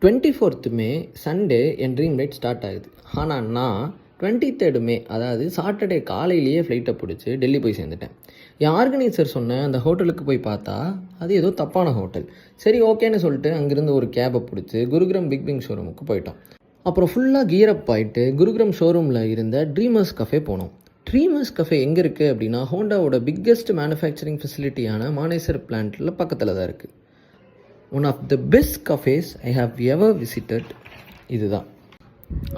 24th மே Sunday என் dream ride start ஆகுது. ஆனால் நான் 23rd மே அதாவது சாட்டர்டே காலையிலேயே ஃப்ளைட்டை பிடிச்சி டெல்லி போய் சேர்ந்துட்டேன். என் ஆர்கனைசர் சொன்ன அந்த ஹோட்டலுக்கு போய் பார்த்தா அது ஏதோ தப்பான ஹோட்டல். சரி ஓகேன்னு சொல்லிட்டு அங்கேருந்து ஒரு கேபை பிடிச்சி குருகிராம் பிக் பிங் ஷோரூமுக்கு போயிட்டோம். அப்புறம் ஃபுல்லாக கீரப் ஆகிட்டு குருகிராம் ஷோரூமில் இருந்த ட்ரீமர்ஸ் கஃபே போனோம். ட்ரீமர்ஸ் கஃபே எங்கே இருக்குது அப்படின்னா ஹோண்டாவோட பிக்கெஸ்ட் மேனுஃபேக்சரிங் ஃபெசிலிட்டியான மானேசர் பிளான்ட்டில் பக்கத்தில் தான் இருக்குது. One of the best cafes I have ever visited இதுதான்.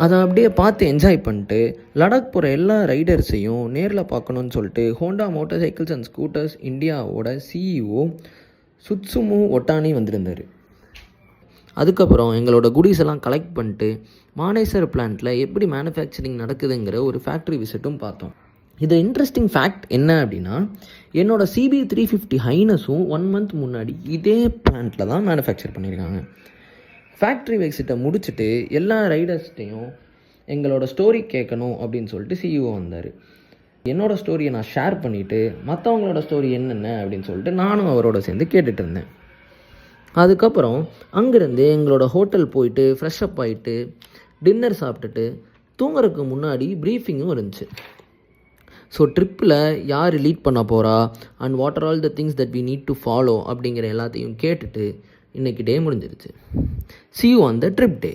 அதை அப்படியே பார்த்து என்ஜாய் பண்ணிட்டு லடாக் போகிற எல்லா ரைடர்ஸையும் நேரில் பார்க்கணுன்னு சொல்லிட்டு Honda motor cycles and scooters இந்தியாவோட சிஇஓ சுட்சுமு ஒட்டானி வந்திருந்தார். அதுக்கப்புறம் எங்களோட குடீஸ் எல்லாம் கலெக்ட் பண்ணிட்டு மானேசர் பிளான்ட்டில் எப்படி மேனுஃபேக்சரிங் நடக்குதுங்கிற ஒரு ஃபேக்ட்ரி விசிட்டும் பார்த்தோம். இது இன்ட்ரெஸ்டிங் ஃபேக்ட் என்ன அப்படின்னா என்னோட CB350 ஹைனஸும் 1 month முன்னாடி இதே பிளான்ட்டில் தான் மேனுஃபேக்சர் பண்ணியிருக்காங்க. ஃபேக்ட்ரி விசிட்டை முடிச்சுட்டு எல்லா ரைடர்ஸ்டையும் எங்களோட ஸ்டோரி கேட்கணும் அப்படின்னு சொல்லிட்டு சிஇஓ வந்தார். என்னோடய ஸ்டோரியை நான் ஷேர் பண்ணிவிட்டு மற்றவங்களோட ஸ்டோரி என்னென்ன அப்படின்னு சொல்லிட்டு நானும் அவரோட சேர்ந்து கேட்டுட்டு இருந்தேன். அதுக்கப்புறம் அங்கேருந்து எங்களோட ஹோட்டல் போயிட்டு ஃப்ரெஷ்அப் ஆகிட்டு டின்னர் சாப்பிட்டுட்டு தூங்குறதுக்கு முன்னாடி ப்ரீஃபிங்கும் இருந்துச்சு. ஸோ ட்ரிப்பில் யார் லீட் பண்ண போகிறா and what are all the things that we need to follow அப்படிங்கிற எல்லாத்தையும் கேட்டுட்டு இன்றைக்கி டே முடிஞ்சிருச்சு. See you on the trip day.